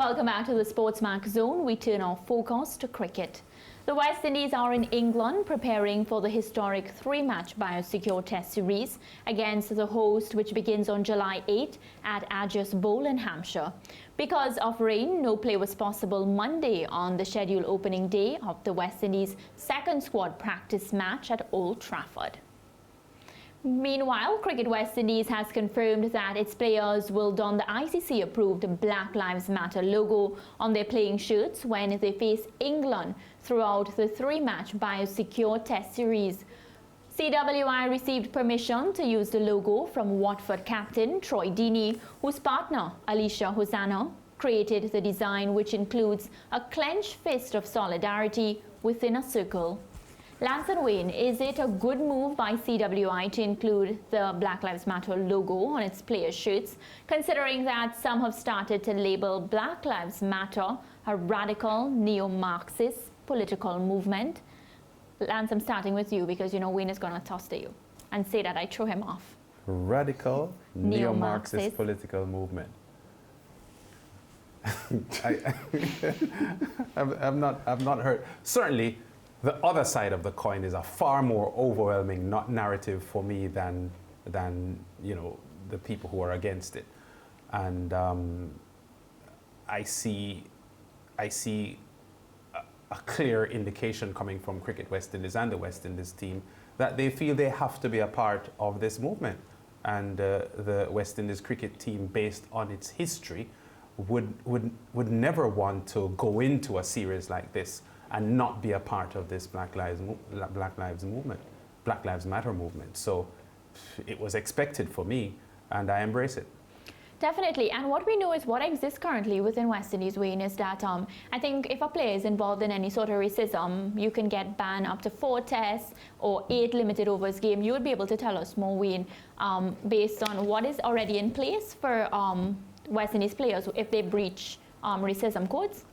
Welcome back to the SportsMax Zone. We turn our focus to cricket. The West Indies are in England preparing for the historic three-match biosecure test series against the host, which begins on July 8 at Adgers Bowl in Hampshire. Because of rain, no play was possible Monday on the scheduled opening day of the West Indies' second squad practice match at Old Trafford. Meanwhile, Cricket West Indies has confirmed that its players will don the ICC-approved Black Lives Matter logo on their playing shirts when they face England throughout the three-match biosecure test series. CWI received permission to use the logo from Watford captain Troy Deeney, whose partner Alicia Hosanna created the design, which includes a clenched fist of solidarity within a circle. Lance and Wayne, is it a good move by CWI to include the Black Lives Matter logo on its players' shirts, considering that some have started to label Black Lives Matter a radical neo-Marxist political movement? Lance, I'm starting with you because you know Wayne is going to toss to you and say that I threw him off. Radical neo-Marxist political movement. I've not heard. Certainly, the other side of the coin is a far more overwhelming narrative for me than you know the people who are against it, and I see a clear indication coming from Cricket West Indies and the West Indies team that they feel they have to be a part of this movement, and the West Indies cricket team, based on its history, would never want to go into a series like this and not be a part of this Black Lives Matter movement. So it was expected for me, and I embrace it. Definitely, and what we know is what exists currently within West Indies, Wayne, is that I think if a player is involved in any sort of racism, you can get banned up to 4 tests or 8 limited overs game. You would be able to tell us more, Wayne, based on what is already in place for West Indies players if they breach racism codes?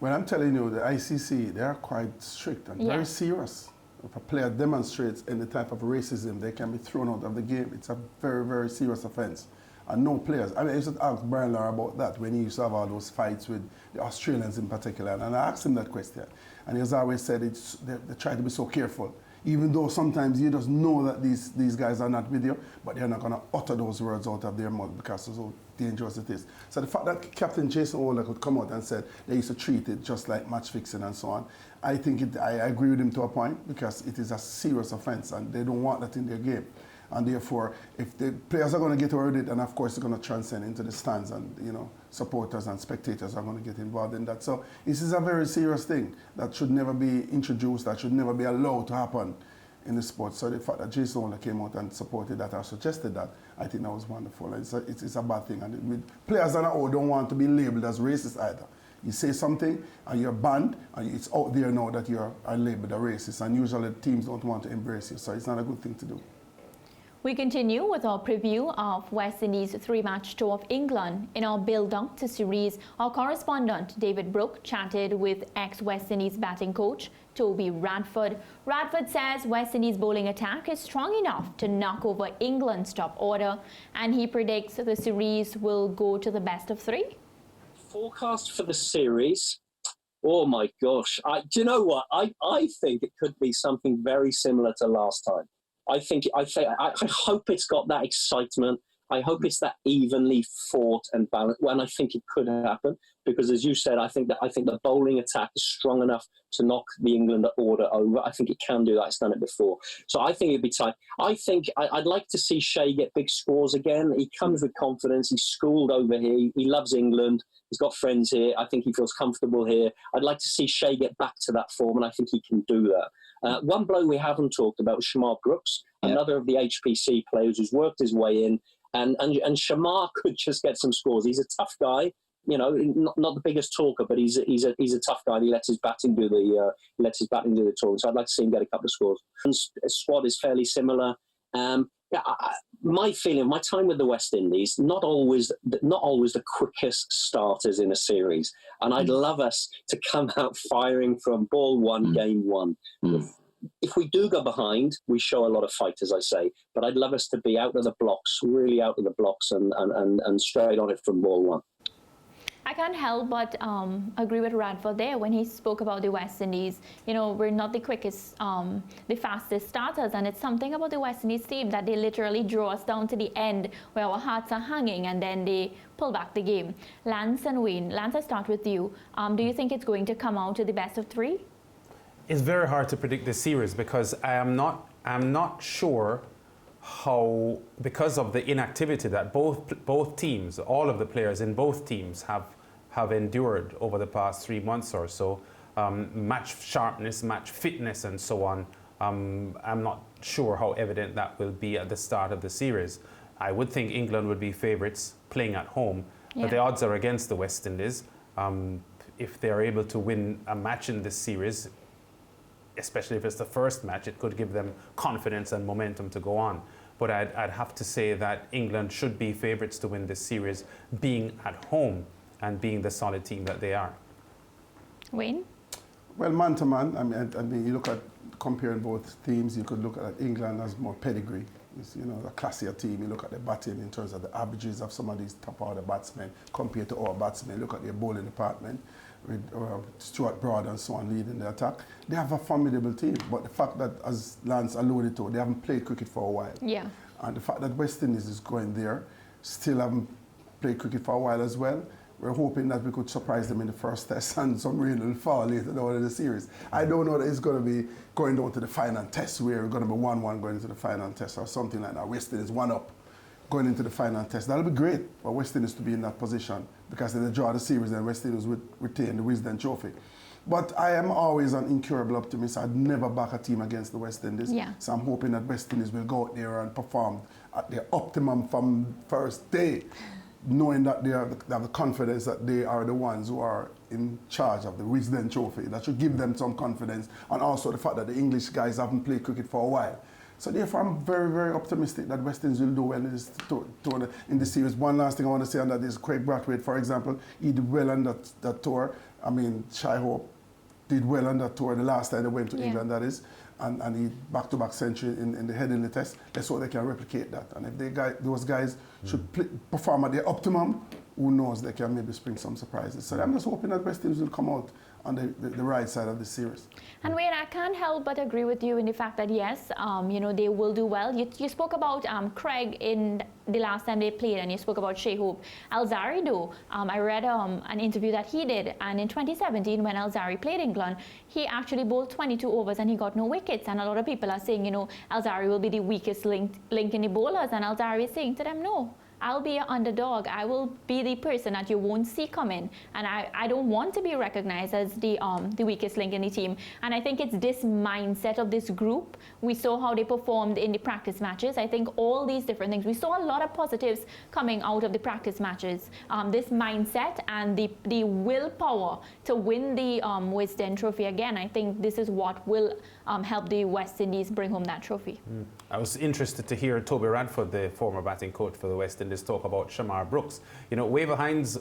Well, I'm telling you, the ICC, they are quite strict and very serious. If a player demonstrates any type of racism, they can be thrown out of the game. It's a very, very serious offense. And no players. I mean, I used to ask Brian Lara about that when he used to have all those fights with the Australians in particular. And I asked him that question. And he has always said they try to be so careful. Even though sometimes you just know that these guys are not with you, but they're not going to utter those words out of their mouth because of how dangerous it is. So the fact that Captain Jason Ola could come out and said they used to treat it just like match fixing and so on, I think I agree with him to a point, because it is a serious offense and they don't want that in their game. And therefore, if the players are going to get away with it, and of course it's going to transcend into the stands, and you know, supporters and spectators are going to get involved in that. So this is a very serious thing that should never be introduced, that should never be allowed to happen in the sport. So the fact that Jason Ola came out and supported that or suggested that, I think that was wonderful. It's a bad thing. And players don't want to be labeled as racist either. You say something and you're banned, and it's out there now that you're labeled a racist, and usually teams don't want to embrace you, so it's not a good thing to do. We continue with our preview of West Indies' three-match tour of England. In our build-up to series, our correspondent David Brooke chatted with ex-West Indies batting coach Toby Radford. Radford says West Indies' bowling attack is strong enough to knock over England's top order, and he predicts the series will go to the best of 3. Forecast for the series, oh my gosh. Do you know what? I think it could be something very similar to last time. I hope it's got that excitement. I hope it's that evenly fought and balanced. When I think it could happen, because as you said, I think the bowling attack is strong enough to knock the England order over. I think it can do that. It's done it before, so I think it'd be tight. I think I'd like to see Shea get big scores again. He comes with confidence. He's schooled over here. He loves England. He's got friends here. I think he feels comfortable here. I'd like to see Shea get back to that form, and I think he can do that. One bloke we haven't talked about was Shamar Brooks, another of the HPC players who's worked his way in, and Shamar could just get some scores. He's a tough guy, you know, not the biggest talker, but he's a tough guy. And he lets his batting do the talking. So I'd like to see him get a couple of scores. And squad is fairly similar. My feeling, my time with the West Indies, not always the quickest starters in a series, and I'd love us to come out firing from ball 1, game 1. If we do go behind, we show a lot of fight, as I say, but I'd love us to be out of the blocks, really out of the blocks, and straight on it from ball 1. I can't help but agree with Radford there when he spoke about the West Indies. You know, we're not the quickest, the fastest starters, and it's something about the West Indies team that they literally draw us down to the end where our hearts are hanging, and then they pull back the game. Lance and Wayne, Lance, I start with you. Do you think it's going to come out to the best of three? It's very hard to predict this series because I'm not sure how, because of the inactivity that both teams, all of the players in both teams have endured over the past 3 months or so, match sharpness, match fitness, and so on. I'm not sure how evident that will be at the start of the series. I would think England would be favourites playing at home, but the odds are against the West Indies. If they're able to win a match in this series, especially if it's the first match, it could give them confidence and momentum to go on. But I'd have to say that England should be favourites to win this series, being at home and being the solid team that they are. Wayne? Well, man to man, I mean, you look at comparing both teams, you could look at England as more pedigree. It's, you know, a classier team. You look at the batting in terms of the averages of some of these top order batsmen compared to our batsmen. Look at their bowling department with Stuart Broad and so on leading the attack. They have a formidable team, but the fact that, as Lance alluded to, they haven't played cricket for a while. Yeah. And the fact that West Indies is going there, still haven't played cricket for a while as well. We're hoping that we could surprise them in the first test and some rain will fall later down in the series. I don't know that it's going to be going down to the final test where we're going to be 1-1 going into the final test or something like that. West Indies 1 up going into the final test. That'll be great for West Indies to be in that position because if they draw the series, then West Indies would retain the Wisden Trophy. But I am always an incurable optimist. I'd never back a team against the West Indies. Yeah. So I'm hoping that West Indies will go out there and perform at their optimum from first day, knowing that they have the confidence that they are the ones who are in charge of the Wisden Trophy. That should give them some confidence, and also the fact that the English guys haven't played cricket for a while. So therefore, I'm very, very optimistic that West Indies will do well in this series. One last thing I want to say on that is Craig Brathwaite, for example, he did well on that tour. I mean, Shai Hope did well on that tour the last time they went to England, that is. And he back-to-back century in the Headingley Test. Let's hope they can replicate that. And if those guys should perform at their optimum, who knows, they can maybe spring some surprises. So I'm just hoping that West Indies will come out on the right side of the series. And Wayne, I can't help but agree with you in the fact that yes, you know, they will do well. You spoke about Craig in the last time they played, and you spoke about Shai Hope. Alzarri, though, I read an interview that he did, and in 2017 when Alzarri played England, he actually bowled 22 overs and he got no wickets. And a lot of people are saying, you know, Alzarri will be the weakest link in the bowlers, and Alzarri is saying to them, no. I'll be an underdog. I will be the person that you won't see coming, and I don't want to be recognized as the weakest link in the team. And I think it's this mindset of this group. We saw how they performed in the practice matches. I think all these different things. We saw a lot of positives coming out of the practice matches. This mindset and the willpower to win the Wisden Trophy again. I think this is what will help the West Indies bring home that trophy. I was interested to hear Toby Radford, the former batting coach for the West Indies, talk about Shamar Brooks. You know, Waver Hines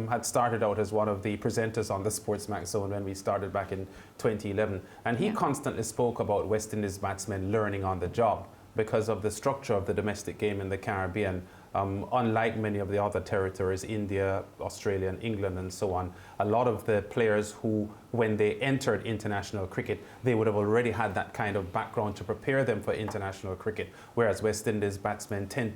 had started out as one of the presenters on the SportsMax Zone when we started back in 2011, and he constantly spoke about West Indies batsmen learning on the job because of the structure of the domestic game in the Caribbean. Unlike many of the other territories, India, Australia and England and so on, a lot of the players who, when they entered international cricket, they would have already had that kind of background to prepare them for international cricket, whereas West Indies batsmen tended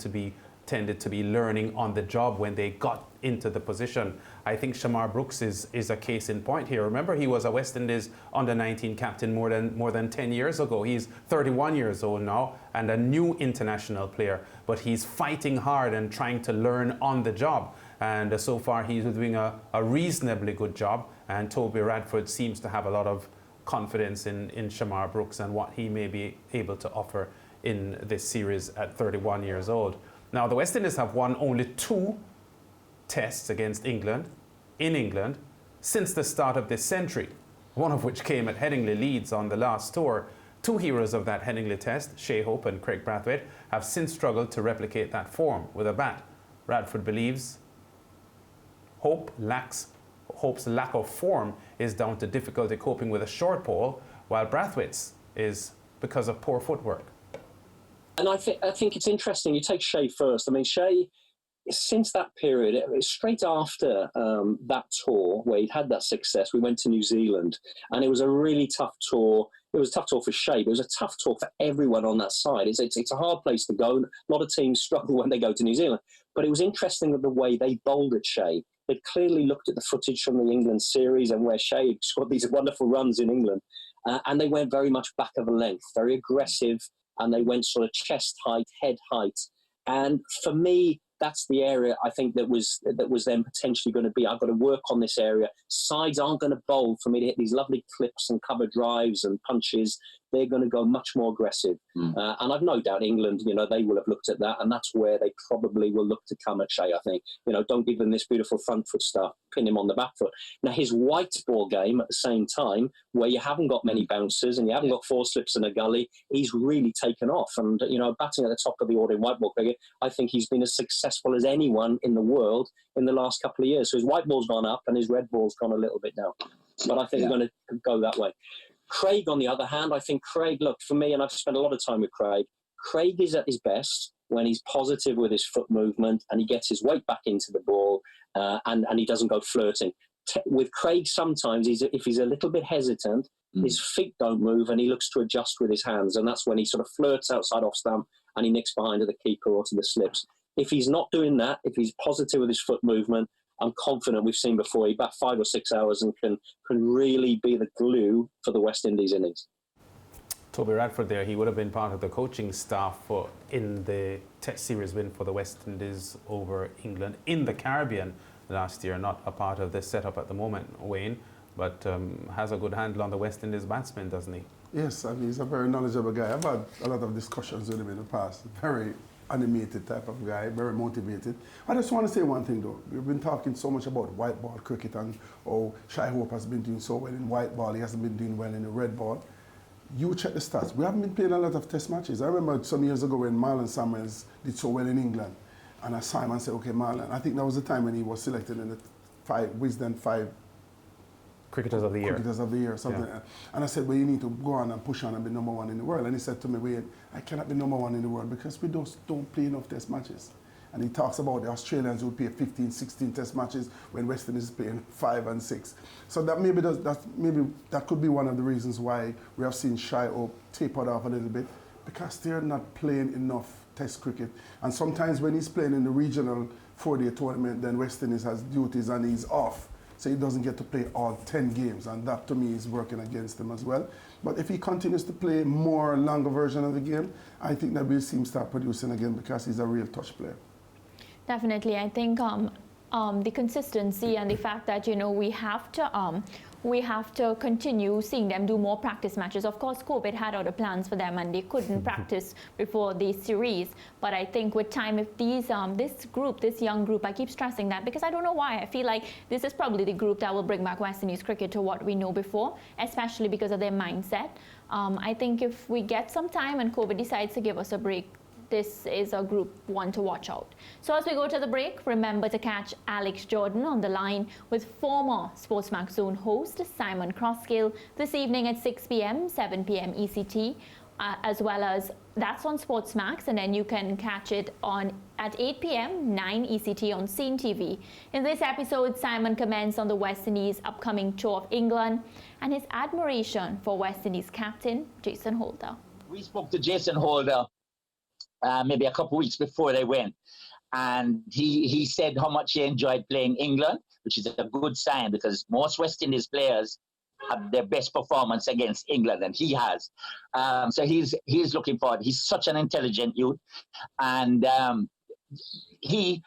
to be learning on the job when they got into the position. I think Shamar Brooks is a case in point here. Remember, he was a West Indies under-19 captain more than 10 years ago. He's 31 years old now and a new international player, but he's fighting hard and trying to learn on the job. And so far, he's doing a reasonably good job. And Toby Radford seems to have a lot of confidence in Shamar Brooks and what he may be able to offer in this series at 31 years old. Now, the West Indies have won only 2 tests against England, in England, since the start of this century, one of which came at Headingley, Leeds on the last tour. 2 heroes of that Headingley Test, Shai Hope and Craig Brathwaite, have since struggled to replicate that form with a bat. Radford believes Hope's lack of form is down to difficulty coping with a short ball, while Brathwaite's is because of poor footwork. And I think it's interesting. You take Shai first. I mean, Shai since that period, it was straight after that tour where he'd had that success, we went to New Zealand, and it was a really tough tour. It was a tough tour for Shea, but it was a tough tour for everyone on that side. It's a hard place to go. A lot of teams struggle when they go to New Zealand. But it was interesting that the way they bowled at Shea. They'd clearly looked at the footage from the England series and where Shea had scored these wonderful runs in England. And they went very much back of a length, very aggressive, and they went sort of chest height, head height. And for me, that's the area I think that was then potentially going to be, I've got to work on this area. Sides aren't going to bowl for me to hit these lovely clips and cover drives and punches. They're going to go much more aggressive. And I've no doubt England, they will have looked at that, and that's where they probably will look to come at Shea, I think. Don't give him this beautiful front foot stuff, pin him on the back foot. Now, his white ball game at the same time, where you haven't got many bouncers and you haven't got four slips in a gully, he's really taken off. And, batting at the top of the order in white ball cricket, I think he's been as successful as anyone in the world in the last couple of years. So his white ball's gone up and his red ball's gone a little bit down. But I think we're going to go that way. Craig, on the other hand, I think Craig, look, for me, and I've spent a lot of time with Craig, Craig is at his best when he's positive with his foot movement and he gets his weight back into the ball and he doesn't go flirting. With Craig, sometimes, if he's a little bit hesitant, his feet don't move and he looks to adjust with his hands. And that's when he sort of flirts outside off stump and he nicks behind to the keeper or to the slips. If he's not doing that, if he's positive with his foot movement, I'm confident we've seen before he bat 5 or 6 hours and can really be the glue for the West Indies innings. Toby Radford there, he would have been part of the coaching staff in the Test series win for the West Indies over England in the Caribbean last year, not a part of this setup at the moment, Wayne, but has a good handle on the West Indies batsmen, doesn't he? Yes, I mean, he's a very knowledgeable guy. I've had a lot of discussions with him in the past. Very animated type of guy, very motivated. I just want to say one thing though. We've been talking so much about white ball cricket and Shai Hope has been doing so well in white ball. He hasn't been doing well in the red ball. You check the stats. We haven't been playing a lot of test matches. I remember some years ago when Marlon Samuels did so well in England. And I saw him and said, okay, Marlon, I think that was the time when he was selected in the Wisden 5 Cricketers of the Year. Cricketers of the Year, something like that. And I said, well, you need to go on and push on and be number one in the world. And he said to me, Wayne, I cannot be number one in the world because we just don't play enough test matches. And he talks about the Australians who play 15, 16 test matches when West Indies is playing 5 and 6. So that maybe that could be one of the reasons why we have seen Shai Hope tapered off a little bit, because they're not playing enough test cricket. And sometimes when he's playing in the regional 4-day tournament, then West Indies has duties and he's off. So he doesn't get to play all 10 games, and that to me is working against him as well. But if he continues to play more longer version of the game, I think that we'll see him start producing again because he's a real touch player. Definitely, I think the consistency and the fact that we have to continue seeing them do more practice matches. Of course, COVID had other plans for them and they couldn't practice before the series. But I think with time, if this young group, I keep stressing that because I don't know why. I feel like this is probably the group that will bring back West Indies cricket to what we know before, especially because of their mindset. I think if we get some time and COVID decides to give us a break, this is a group one to watch out. So as we go to the break, remember to catch Alex Jordan on the line with former SportsMax Zone host Simon Crossgill this evening at 6 p.m., 7 p.m. ECT, as well as that's on SportsMax, and then you can catch it at 8 p.m., 9 ECT on Scene TV. In this episode, Simon comments on the West Indies' upcoming tour of England and his admiration for West Indies captain Jason Holder. We spoke to Jason Holder maybe a couple of weeks before they went. And he said how much he enjoyed playing England, which is a good sign because most West Indies players have their best performance against England, and he has. So he's looking forward. He's such an intelligent youth. And he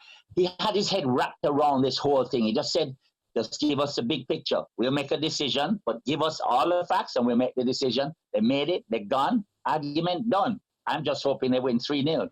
had his head wrapped around this whole thing. He just said, just give us a big picture. We'll make a decision, but give us all the facts and we'll make the decision. They made it. They're gone. Argument done. I'm just hoping they win 3-0.